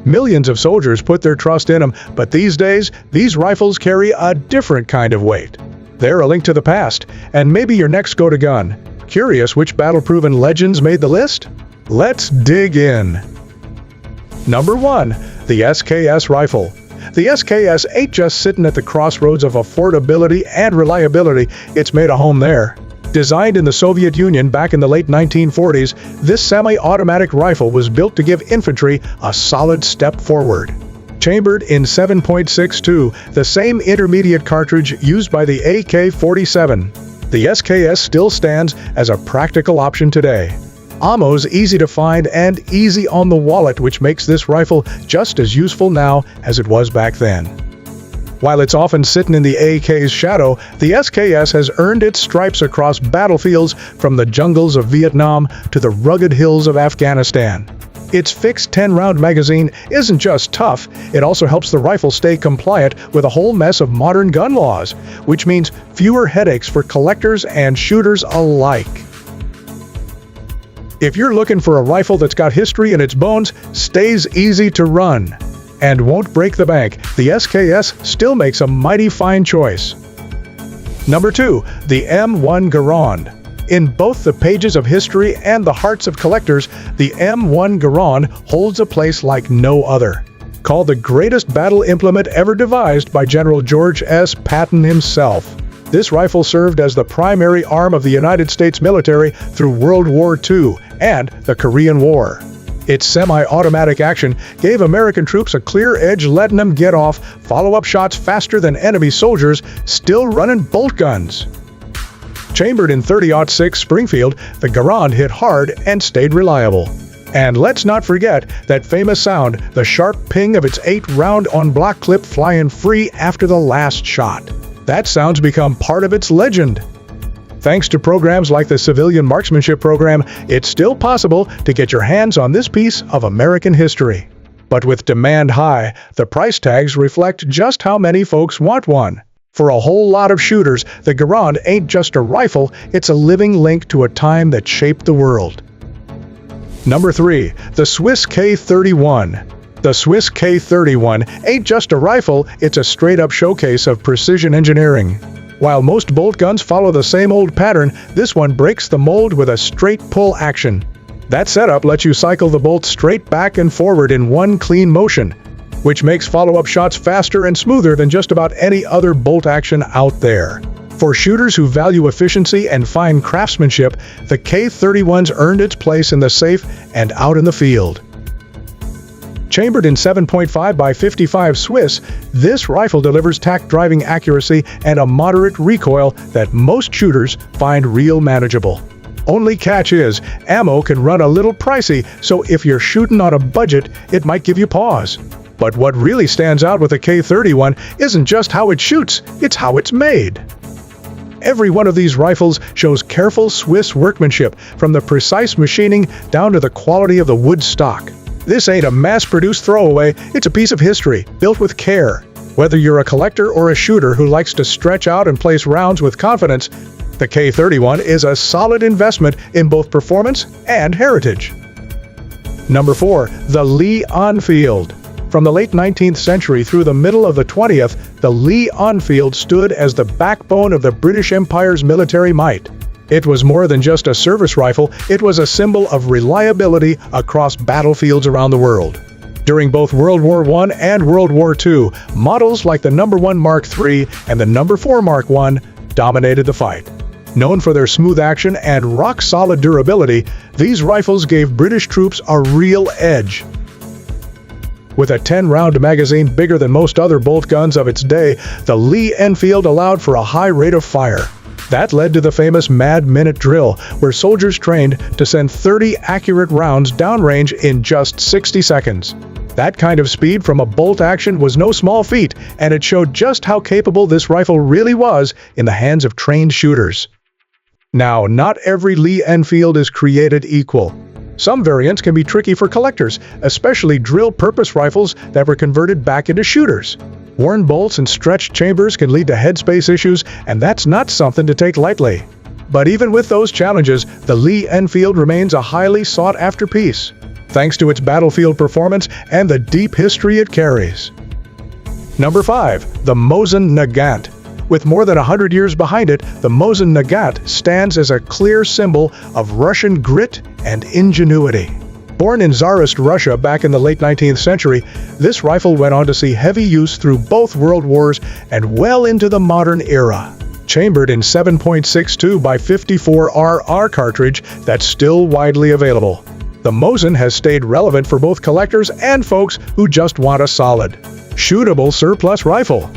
Millions of soldiers put their trust in them, but these days, these rifles carry a different kind of weight. They're a link to the past, and maybe your next go-to gun. Curious which battle-proven legends made the list? Let's dig in. Number 1. The SKS rifle. The SKS ain't just sitting at the crossroads of affordability and reliability, it's made a home there. Designed in the Soviet Union back in the late 1940s, this semi-automatic rifle was built to give infantry a solid step forward. Chambered in 7.62, the same intermediate cartridge used by the AK-47, the SKS still stands as a practical option today. Ammo's easy to find and easy on the wallet, which makes this rifle just as useful now as it was back then. While it's often sitting in the AK's shadow, the SKS has earned its stripes across battlefields from the jungles of Vietnam to the rugged hills of Afghanistan. Its fixed 10-round magazine isn't just tough, it also helps the rifle stay compliant with a whole mess of modern gun laws, which means fewer headaches for collectors and shooters alike. If you're looking for a rifle that's got history in its bones, stays easy to run, and won't break the bank, the SKS still makes a mighty fine choice. Number 2. The M1 Garand. In both the pages of history and the hearts of collectors, the M1 Garand holds a place like no other. Called the greatest battle implement ever devised by General George S. Patton himself, this rifle served as the primary arm of the United States military through World War II and the Korean War. Its semi-automatic action gave American troops a clear edge, letting them get off follow-up shots faster than enemy soldiers still running bolt guns. Chambered in .30-06 Springfield, the Garand hit hard and stayed reliable. And let's not forget that famous sound, the sharp ping of its 8-round on-block clip flying free after the last shot. That sound's become part of its legend. Thanks to programs like the Civilian Marksmanship Program, it's still possible to get your hands on this piece of American history. But with demand high, the price tags reflect just how many folks want one. For a whole lot of shooters, the Garand ain't just a rifle, it's a living link to a time that shaped the world. Number 3. The Swiss K31. The Swiss K31 ain't just a rifle, it's a straight-up showcase of precision engineering. While most bolt guns follow the same old pattern, this one breaks the mold with a straight pull action. That setup lets you cycle the bolt straight back and forward in one clean motion, which makes follow-up shots faster and smoother than just about any other bolt action out there. For shooters who value efficiency and fine craftsmanship, the K31's earned its place in the safe and out in the field. Chambered in 7.5 by 55 Swiss, this rifle delivers tack-driving accuracy and a moderate recoil that most shooters find real manageable. Only catch is, ammo can run a little pricey, so if you're shooting on a budget, it might give you pause. But what really stands out with the K31 isn't just how it shoots, it's how it's made. Every one of these rifles shows careful Swiss workmanship, from the precise machining down to the quality of the wood stock. This ain't a mass-produced throwaway, it's a piece of history, built with care. Whether you're a collector or a shooter who likes to stretch out and place rounds with confidence, the K31 is a solid investment in both performance and heritage. Number 4. The Lee-Enfield. From the late 19th century through the middle of the 20th, the Lee-Enfield stood as the backbone of the British Empire's military might. It was more than just a service rifle, it was a symbol of reliability across battlefields around the world. During both World War I and World War II, models like the No. 1 Mark III and the No. 4 Mark I dominated the fight. Known for their smooth action and rock-solid durability, these rifles gave British troops a real edge. With a 10-round magazine bigger than most other bolt guns of its day, the Lee-Enfield allowed for a high rate of fire. That led to the famous Mad Minute drill, where soldiers trained to send 30 accurate rounds downrange in just 60 seconds. That kind of speed from a bolt action was no small feat, and it showed just how capable this rifle really was in the hands of trained shooters. Now, not every Lee-Enfield is created equal. Some variants can be tricky for collectors, especially drill purpose rifles that were converted back into shooters. Worn bolts and stretched chambers can lead to headspace issues, and that's not something to take lightly. But even with those challenges, the Lee-Enfield remains a highly sought-after piece. thanks to its battlefield performance and the deep history it carries. Number 5. The Mosin Nagant. With more than 100 years behind it, the Mosin Nagant stands as a clear symbol of Russian grit and ingenuity. Born in Tsarist Russia back in the late 19th century, this rifle went on to see heavy use through both world wars and well into the modern era. Chambered in 7.62 by 54 RR cartridge that's still widely available. The Mosin has stayed relevant for both collectors and folks who just want a solid, shootable surplus rifle.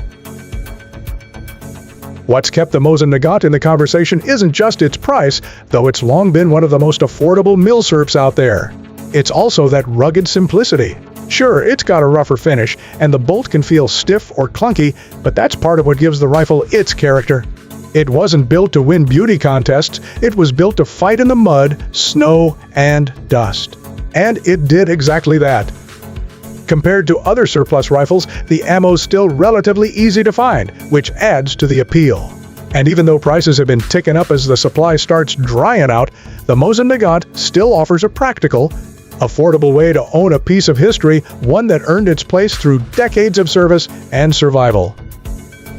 What's kept the Mosin Nagant in the conversation isn't just its price, though it's long been one of the most affordable milsurps out there. It's also that rugged simplicity. Sure, it's got a rougher finish, and the bolt can feel stiff or clunky, but that's part of what gives the rifle its character. It wasn't built to win beauty contests, it was built to fight in the mud, snow, and dust. And it did exactly that. Compared to other surplus rifles, the ammo's still relatively easy to find, which adds to the appeal. And even though prices have been ticking up as the supply starts drying out, the Mosin Nagant still offers a practical, affordable way to own a piece of history, one that earned its place through decades of service and survival.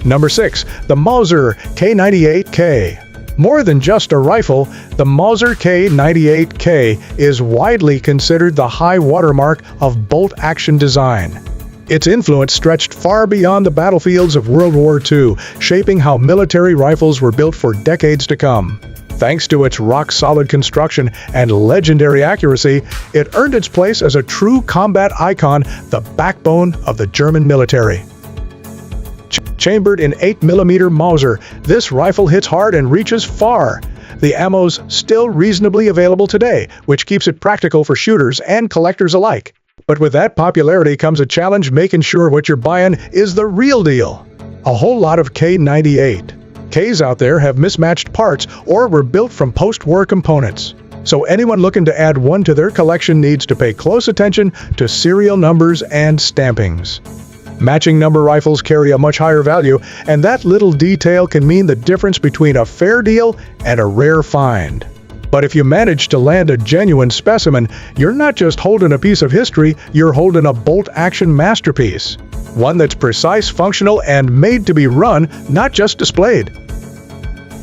Number 6. The Mauser K98K. More than just a rifle, the Mauser K98K is widely considered the high watermark of bolt-action design. Its influence stretched far beyond the battlefields of World War II, shaping how military rifles were built for decades to come. Thanks to its rock-solid construction and legendary accuracy, it earned its place as a true combat icon, the backbone of the German military. Chambered in 8mm Mauser, this rifle hits hard and reaches far. The ammo's still reasonably available today, which keeps it practical for shooters and collectors alike. But with that popularity comes a challenge making sure what you're buying is the real deal. A whole lot of K98Ks out there have mismatched parts or were built from post-war components. So anyone looking to add one to their collection needs to pay close attention to serial numbers and stampings. Matching number rifles carry a much higher value, and that little detail can mean the difference between a fair deal and a rare find. But if you manage to land a genuine specimen, you're not just holding a piece of history, you're holding a bolt-action masterpiece. One that's precise, functional, and made to be run, not just displayed.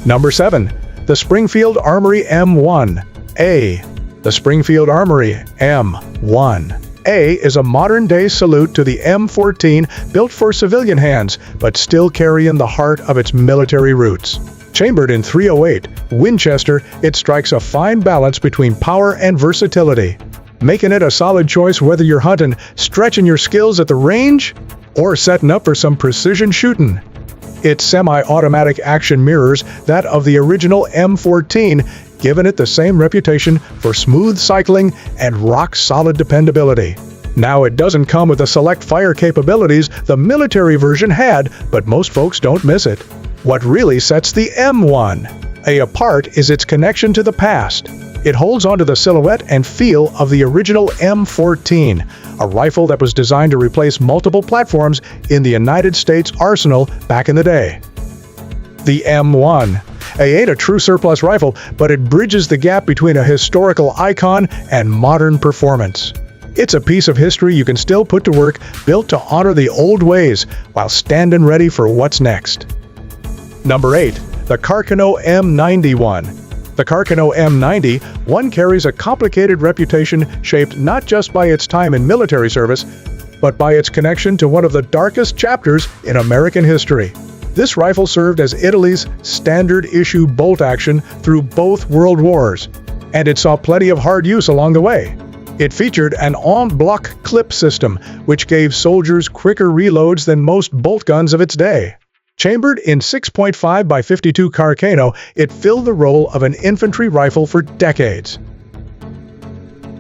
Number 7. The Springfield Armory M1A. The Springfield Armory M1A is a modern-day salute to the M14 built for civilian hands, but still carrying the heart of its military roots. Chambered in .308 Winchester, it strikes a fine balance between power and versatility, making it a solid choice whether you're hunting, stretching your skills at the range, or setting up for some precision shooting. Its semi-automatic action mirrors that of the original M14, giving it the same reputation for smooth cycling and rock-solid dependability. Now, it doesn't come with the select fire capabilities the military version had, but most folks don't miss it. What really sets the M1A apart is its connection to the past. It holds onto the silhouette and feel of the original M14, a rifle that was designed to replace multiple platforms in the United States arsenal back in the day. The M1A ain't a true surplus rifle, but it bridges the gap between a historical icon and modern performance. It's a piece of history you can still put to work, built to honor the old ways while standing ready for what's next. Number 8. The Carcano M91. The Carcano M91 carries a complicated reputation shaped not just by its time in military service, but by its connection to one of the darkest chapters in American history. This rifle served as Italy's standard-issue bolt action through both world wars, and it saw plenty of hard use along the way. It featured an en bloc clip system, which gave soldiers quicker reloads than most bolt guns of its day. Chambered in 6.5 by 52 Carcano, it filled the role of an infantry rifle for decades.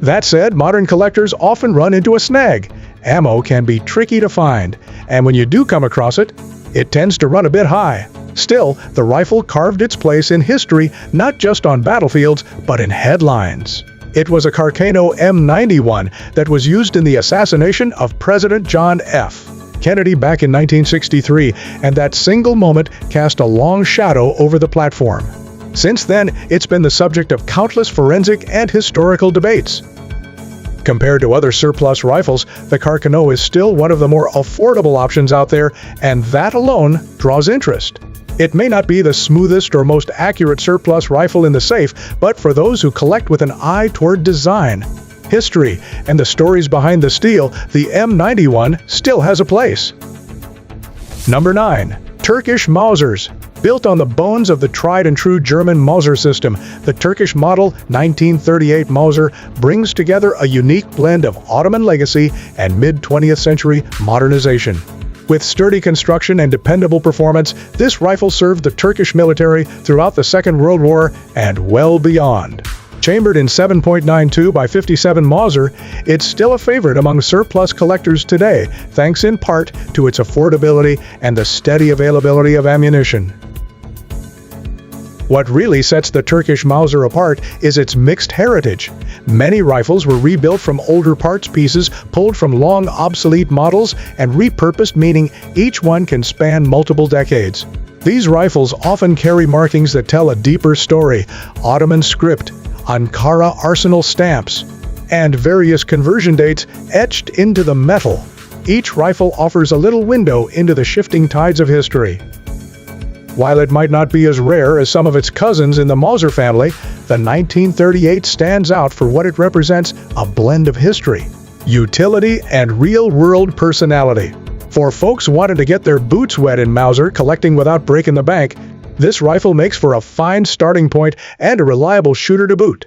That said, modern collectors often run into a snag. Ammo can be tricky to find, and when you do come across it, it tends to run a bit high. Still, the rifle carved its place in history, not just on battlefields, but in headlines. It was a Carcano M91 that was used in the assassination of President John F. Kennedy back in 1963, and that single moment cast a long shadow over the platform. Since then, it's been the subject of countless forensic and historical debates. Compared to other surplus rifles, the Carcano is still one of the more affordable options out there, and that alone draws interest. It may not be the smoothest or most accurate surplus rifle in the safe, but for those who collect with an eye toward design, history, and the stories behind the steel, the M91 still has a place. Number 9. Turkish Mausers. Built on the bones of the tried-and-true German Mauser system, the Turkish model 1938 Mauser brings together a unique blend of Ottoman legacy and mid-20th century modernization. With sturdy construction and dependable performance, this rifle served the Turkish military throughout the Second World War and well beyond. Chambered in 7.92 by 57 Mauser, it's still a favorite among surplus collectors today, thanks in part to its affordability and the steady availability of ammunition. What really sets the Turkish Mauser apart is its mixed heritage. Many rifles were rebuilt from older parts pieces, pulled from long obsolete models, and repurposed, meaning each one can span multiple decades. These rifles often carry markings that tell a deeper story: Ottoman script, Ankara arsenal stamps, and various conversion dates etched into the metal. Each rifle offers a little window into the shifting tides of history. While it might not be as rare as some of its cousins in the Mauser family, the 1938 stands out for what it represents: a blend of history, utility, and real-world personality. For folks wanting to get their boots wet in Mauser collecting without breaking the bank, this rifle makes for a fine starting point and a reliable shooter to boot.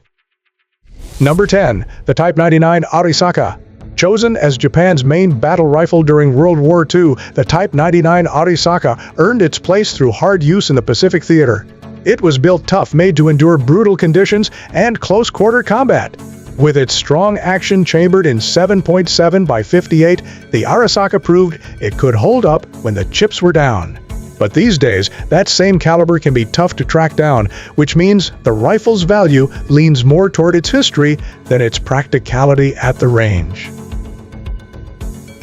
Number 10. The Type 99 Arisaka. Chosen as Japan's main battle rifle during World War II, the Type 99 Arisaka earned its place through hard use in the Pacific Theater. It was built tough, made to endure brutal conditions and close-quarter combat. With its strong action chambered in 7.7 by 58, the Arisaka proved it could hold up when the chips were down. But these days, that same caliber can be tough to track down, which means the rifle's value leans more toward its history than its practicality at the range.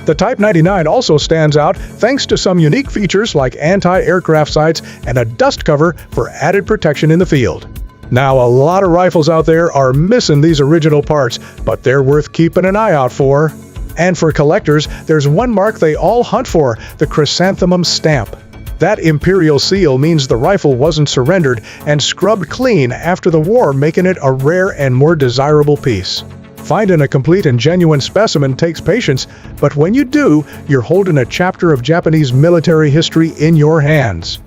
The Type 99 also stands out thanks to some unique features like anti-aircraft sights and a dust cover for added protection in the field. Now, a lot of rifles out there are missing these original parts, but they're worth keeping an eye out for. And for collectors, there's one mark they all hunt for: the chrysanthemum stamp. That imperial seal means the rifle wasn't surrendered and scrubbed clean after the war, making it a rare and more desirable piece. Finding a complete and genuine specimen takes patience, but when you do, you're holding a chapter of Japanese military history in your hands.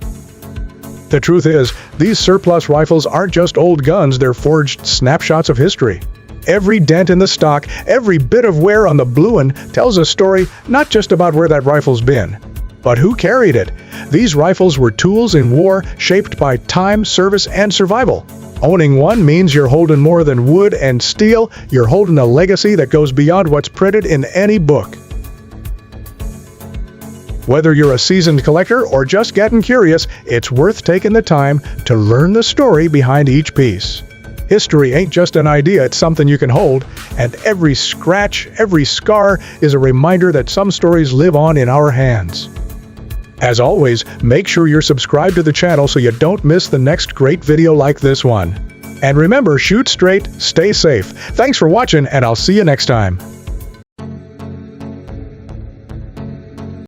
The truth is, these surplus rifles aren't just old guns, they're forged snapshots of history. Every dent in the stock, every bit of wear on the blue one tells a story not just about where that rifle's been, but who carried it. These rifles were tools in war, shaped by time, service, and survival. Owning one means you're holding more than wood and steel. You're holding a legacy that goes beyond what's printed in any book. Whether you're a seasoned collector or just getting curious, it's worth taking the time to learn the story behind each piece. History ain't just an idea, it's something you can hold, and every scratch, every scar is a reminder that some stories live on in our hands. As always, make sure you're subscribed to the channel so you don't miss the next great video like this one. And remember, shoot straight, stay safe. Thanks for watching, and I'll see you next time.